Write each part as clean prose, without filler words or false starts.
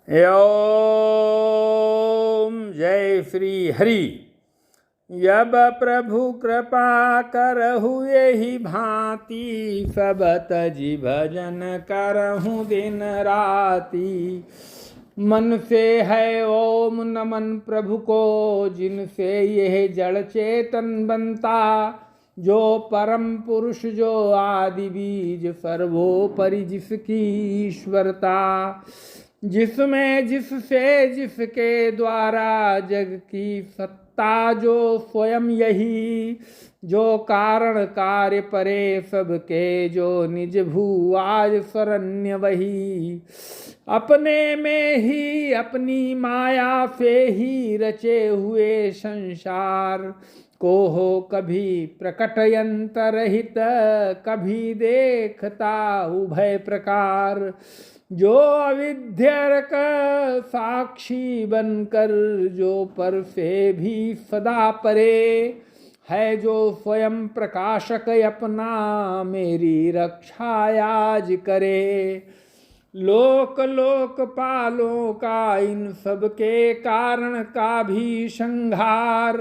ओम जय श्री हरि। यब प्रभु कृपा करहु एहि भांति, सब तजि भजन करहु दिन राति। मन से है ओम नमन प्रभु को, जिनसे यह जड़ चेतन बनता। जो परम पुरुष जो आदि बीज, सर्वोपरि जिसकी ईश्वरता। जिसमें जिससे जिसके द्वारा जग की सत्ता, जो स्वयं यही। जो कारण कार्य परे सबके, जो निज भू आज शरण्य वही। अपने में ही अपनी माया से ही रचे हुए संसार को, हो कभी प्रकट यंतरहित, कभी देखता उभय प्रकार। जो अविद्यर्क साक्षी बनकर, जो पर से भी सदा परे है। जो स्वयं प्रकाशक अपना, मेरी रक्षा आज करे। लोक लोकपालों का इन सब के कारण का भी संहार,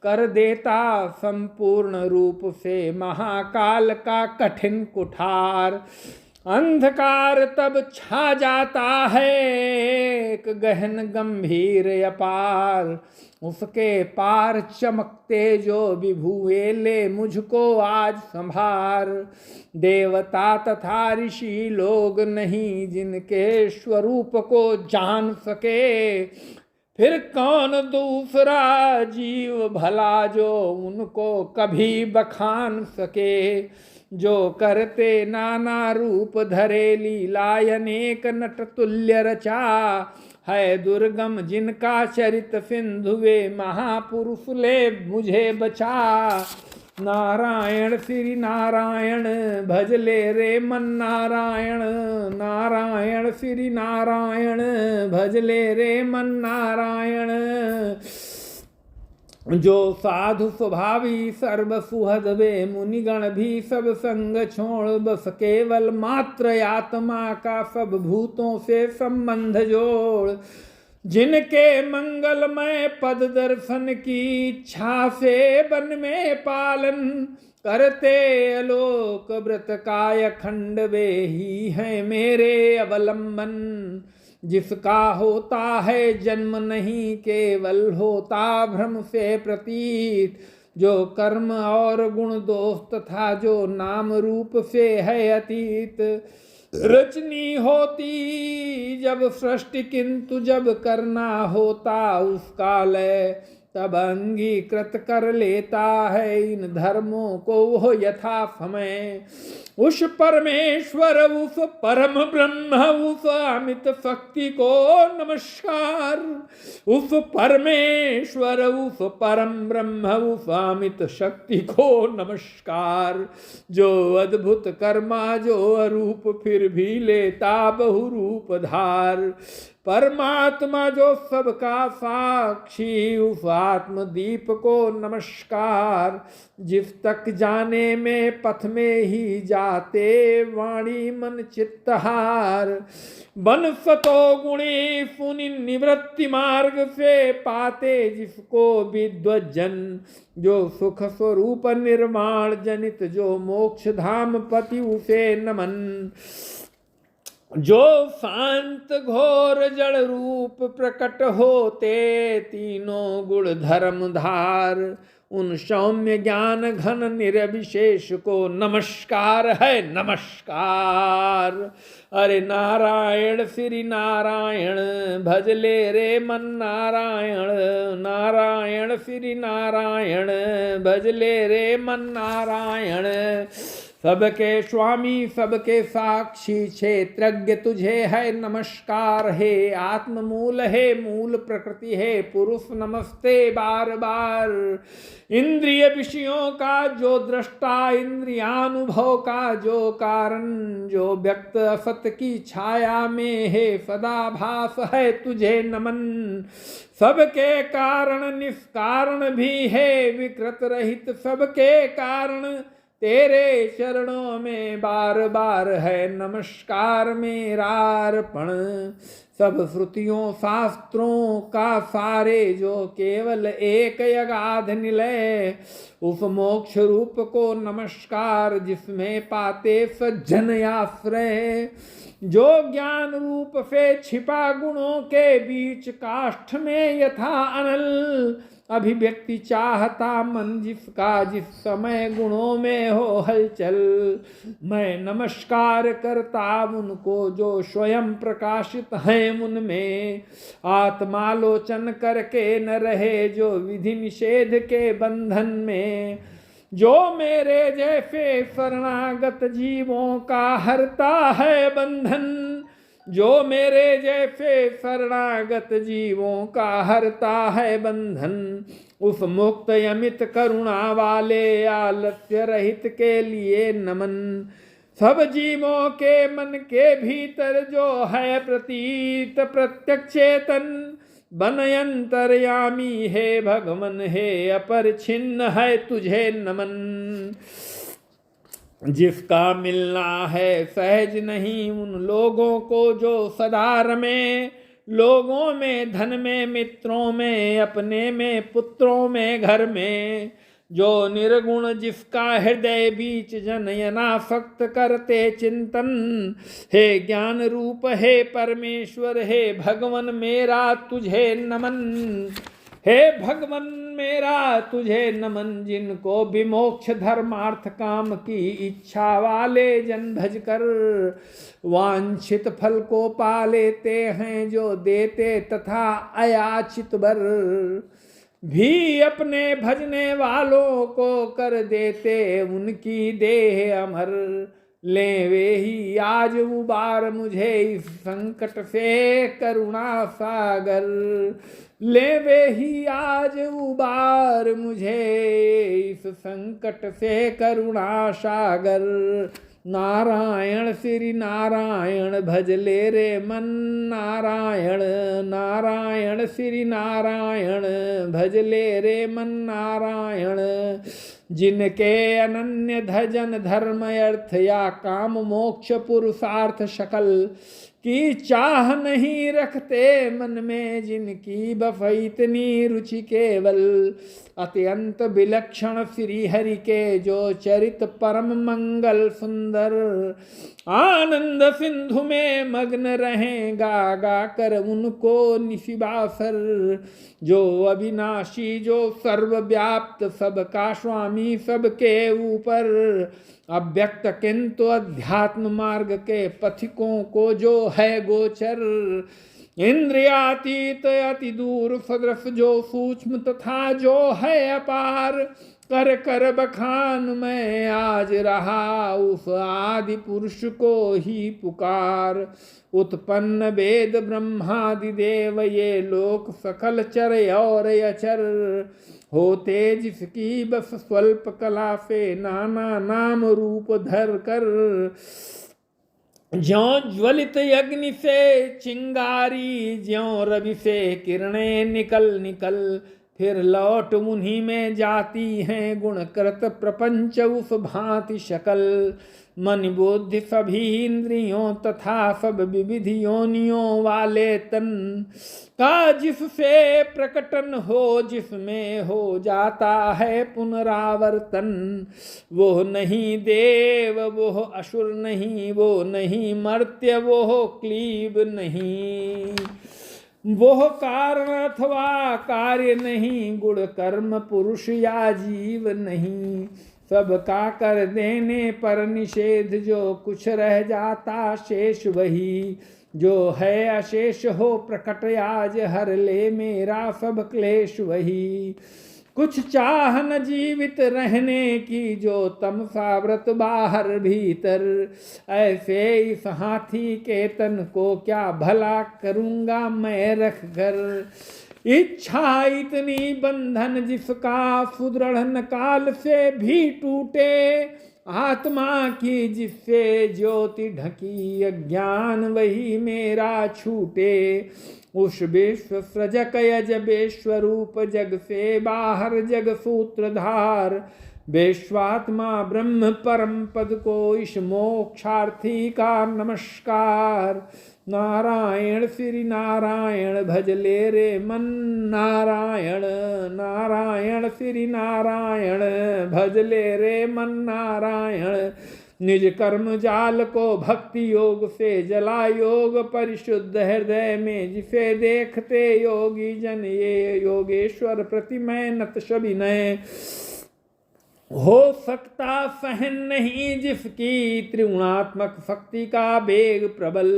कर देता संपूर्ण रूप से महाकाल का कठिन कुठार। अंधकार तब छा जाता है एक गहन गंभीर अपार। उसके पार चमकते जो विभुए, ले मुझको आज संभार। देवता तथा ऋषि लोग नहीं, जिनके स्वरूप को जान सके। फिर कौन दूसरा जीव भला, जो उनको कभी बखान सके। जो करते नाना रूप धरे, लीला अनेक नट तुल्य रचा। है दुर्गम जिनका चरित सिंधु, वे महापुरुष ले मुझे बचा। नारायण श्री नारायण भज ले रे मन नारायण। नारायण श्री नारायण भज ले रे मन नारायण। जो साधु स्वभावी सर्व सुहद, वे मुनिगण भी सब संग छोड़। बस केवल मात्र आत्मा का सब भूतों से संबंध जोड़। जिनके मंगलमय पद दर्शन की इच्छा से, वन में पालन करते अलोक व्रत काय अखंड, वे ही हैं मेरे अवलंबन। जिसका होता है जन्म नहीं, केवल होता भ्रम से प्रतीत। जो कर्म और गुण दोष तथा जो नाम रूप से है अतीत। रचनी होती जब सृष्टि, किंतु जब करना होता उसका लय, तब अंगीकृत कर लेता है इन धर्मों को वो यथा समय। उस परमेश्वर, उस परम ब्रह्म, उस अमित शक्ति को नमस्कार। उस परमेश्वर, उस परम ब्रह्म, उस अमित शक्ति को नमस्कार। जो अद्भुत कर्मा, जो अरूप फिर भी लेता बहुरूप धार। परमात्मा जो सबका साक्षी, उस आत्मदीप को नमस्कार। जिस तक जाने में पथ में ही जाते, वाणी मन चित्तहार। बन सतो गुणी पुनि निवृत्ति मार्ग से, पाते जिसको विद्वज्जन। जो सुख स्वरूप निर्माण जनित, जो मोक्ष धाम पति उसे नमन। जो शांत घोर जड़ रूप प्रकट होते, तीनों गुण धर्म धार। उन सौम्य ज्ञान घन निर्विशेष को नमस्कार है नमस्कार। अरे नारायण श्री नारायण भज ले रे मन नारायण। नारायण श्री नारायण भज ले रे मन नारायण। सबके स्वामी सबके साक्षी, क्षेत्रज्ञ तुझे है नमस्कार। हे आत्ममूल, हे मूल प्रकृति, हे पुरुष नमस्ते बार बार। इंद्रिय विषयों का जो दृष्टा, इंद्रियानुभव का जो कारण। जो व्यक्त असत की छाया में है सदा भास है तुझे नमन। सबके कारण निष्कारण भी है विकृत रहित, सबके कारण तेरे चरणों में बार बार है नमस्कार मेरा अर्पण। सब श्रुतियों शास्त्रों का सारे जो केवल एक अगाध निलय, उस मोक्ष रूप को नमस्कार जिसमें पाते सज्जन आश्रय। जो ज्ञान रूप से छिपा गुणों के बीच काष्ठ में यथा अनल, अभिव्यक्ति चाहता मन जिसका जिस समय गुणों में हो हलचल। मैं नमस्कार करता उनको जो स्वयं प्रकाशित हैं उनमें, आत्मालोचन करके न रहे जो विधि निषेध के बंधन में। जो मेरे जैसे शरणागत जीवों का हरता है बंधन, जो मेरे जैसे शरणागत जीवों का हरता है बंधन। उस मुक्त यमित करुणा वाले आलस्य रहित के लिए नमन। सब जीवों के मन के भीतर जो है प्रतीत प्रत्यक्ष चेतन, बनयंतरयामी हे भगवन हे अपरिछिन्न है तुझे नमन। जिसका मिलना है सहज नहीं उन लोगों को जो सदा रमे, लोगों में धन में मित्रों में अपने में पुत्रों में घर में। जो निर्गुण जिसका हृदय बीच जनयनासक्त करते चिंतन, हे ज्ञान रूप हे परमेश्वर हे भगवन मेरा तुझे नमन। हे भगवन मेरा तुझे नमन। जिनको विमोक्ष धर्मार्थ काम की इच्छा वाले जन भज कर, वांछित फल को पा लेते हैं जो देते तथा अयाचित बर। भी अपने भजने वालों को कर देते उनकी देह अमर। ले वे ही आज उबार मुझे इस संकट से करुणा सागर। ले वे ही आज उबार मुझे इस संकट से करुणा सागर। नारायण श्री नारायण भज ले रे मन, नारायण नारायण श्री नारायण भज ले रे मन नारायण। जिनके अनन्य धजन धर्म अर्थ या काम मोक्ष पुरुषार्थ सकल की चाह नहीं रखते मन में, जिनकी बस इतनी रुचि केवल अत्यंत विलक्षण श्री हरि के जो चरित परम मंगल सुंदर। आनंद सिंधु में मग्न रहें गा गा कर उनको निशिबासर। जो अविनाशी जो सर्वव्याप्त सबका स्वामी सबके ऊपर, अव्यक्त किंतु अध्यात्म मार्ग के पथिकों को जो है गोचर। इंद्रियातीत अति दूर सदृश जो सूक्ष्म तथा जो है अपार, कर कर बखान में आज रहा उस आदि पुरुष को ही पुकार। उत्पन्न वेद ब्रह्मादि देव ये लोक सकल चर और अचर, होते जिसकी बस स्वल्प कला से नाना नाम रूप धर कर। ज्यों ज्वलित अग्नि से चिंगारी, ज्यों रवि से किरणें निकल निकल फिर लौट उन्हीं में जाती हैं गुणकृत प्रपंच उस भांति शकल। मन बुद्धि सभी इंद्रियों तथा सब विविध योनियों वाले तन का जिससे प्रकटन हो, जिसमें हो जाता है पुनरावर्तन। वो नहीं देव वो असुर नहीं, वो नहीं मर्त्य वो क्लीब नहीं। वो कारण अथवा कार्य नहीं, गुण कर्म पुरुष या जीव नहीं। सबका कर देने पर निषेध जो कुछ रह जाता शेष वही। जो है अशेष हो प्रकट आज हर ले मेरा सब क्लेश वही। कुछ चाह न जीवित रहने की जो तमसा व्रत बाहर भीतर, ऐसे इस हाथी के तन को क्या भला करूँगा मैं रख कर। इच्छा इतनी बंधन जिसका सुदृढ़ न काल से भी टूटे, आत्मा की जिससे ज्योति ढकी अज्ञान वही मेरा छूटे। उस विश्व सृजक यजबेश्वरूप जग से बाहर जग सूत्रधार, विश्वात्मा ब्रह्म परम पद को इस मोक्षार्थी का नमस्कार। नारायण श्री नारायण भज ले रे मन, नारायण नारायण श्री नारायण भज ले रे मन नारायण। निज कर्म जाल को भक्ति योग से जला, योग परिशुद्ध हृदय में जिसे देखते योगी जन ये योगेश्वर प्रतिमय नत सविनय। हो सकता सहन नहीं जिसकी त्रिगुणात्मक शक्ति का वेग प्रबल,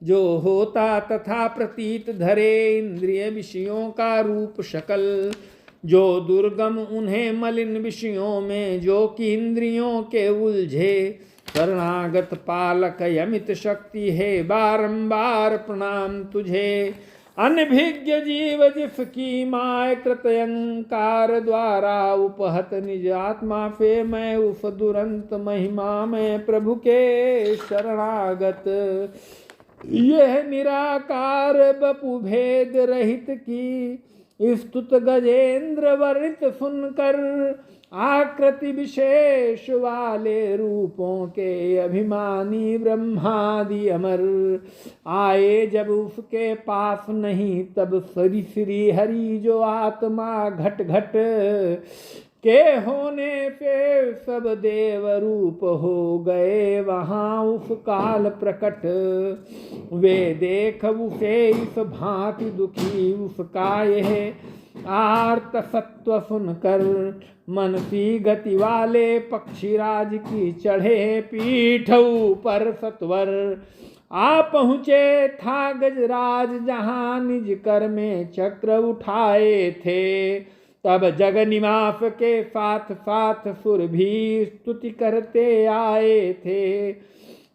जो होता तथा प्रतीत धरे इंद्रिय विषयों का रूप शकल। जो दुर्गम उन्हें मलिन विषयों में, जो कि इंद्रियों के उलझे। शरणागत पालक यमित शक्ति है, बारंबार प्रणाम तुझे। अनभिज्ञ जीव जिसकी माय कृतयंकार द्वारा उपहत निज आत्मा से, मैं उस दुरंत महिमा में प्रभु के शरणागत। यह निराकार बपु भेद रहित की स्तुत गजेंद्र वर्णित सुनकर, आकृति विशेष वाले रूपों के अभिमानी ब्रह्मादि अमर आए जब उसके पास नहीं, तब श्री श्री हरि जो आत्मा घट घट के होने पे सब देव रूप हो गए वहाँ उस काल प्रकट। वे देख उसे इस भांति दुखी उसका यह आर्त सत्व सुनकर, मन की गति वाले पक्षीराज की चढ़े पीठ पर सत्वर। आ पहुँचे था गजराज जहाँ निज कर में चक्र उठाए थे, तब जग निवास के साथ साथ सुर भी स्तुति करते आए थे।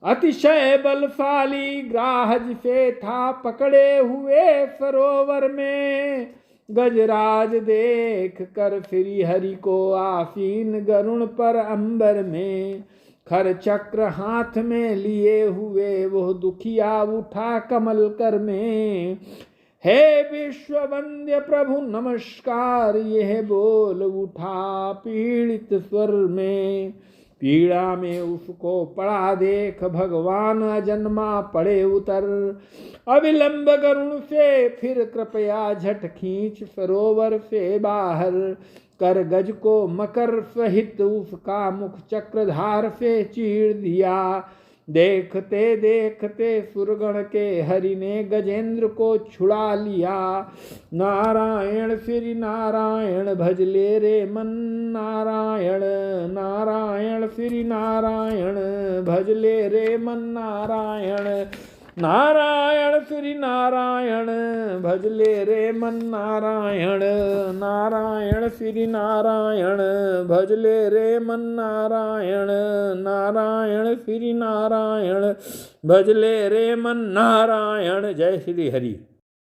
अतिशय बलशाली ग्राह जिसे था पकड़े हुए सरोवर में, गजराज देख कर श्री हरि को आसीन गरुण पर अंबर में। खर चक्र हाथ में लिए हुए वो दुखिया उठा कमल कर में। हे विश्ववंद्य प्रभु नमस्कार, यह बोल उठा पीड़ित स्वर में। पीड़ा में उसको पड़ा देख भगवान अजन्मा पड़े उतर। अविलंब गरुण से फिर कृपया झट खींच सरोवर से बाहर कर, गज को मकर सहित उसका मुख चक्रधार से चीर दिया। देखते देखते सुरगण के हरि ने गजेंद्र को छुड़ा लिया। नारायण श्री नारायण भज ले रे मन, नारायण नारायण श्री नारायण भज ले रे मन नारायण। नारायण श्री नारायण भज ले रे मन नारायण। नारायण श्री नारायण भज ले रे मन नारायण। नारायण श्री नारायण भज ले रे मन नारायण। जय श्री हरि।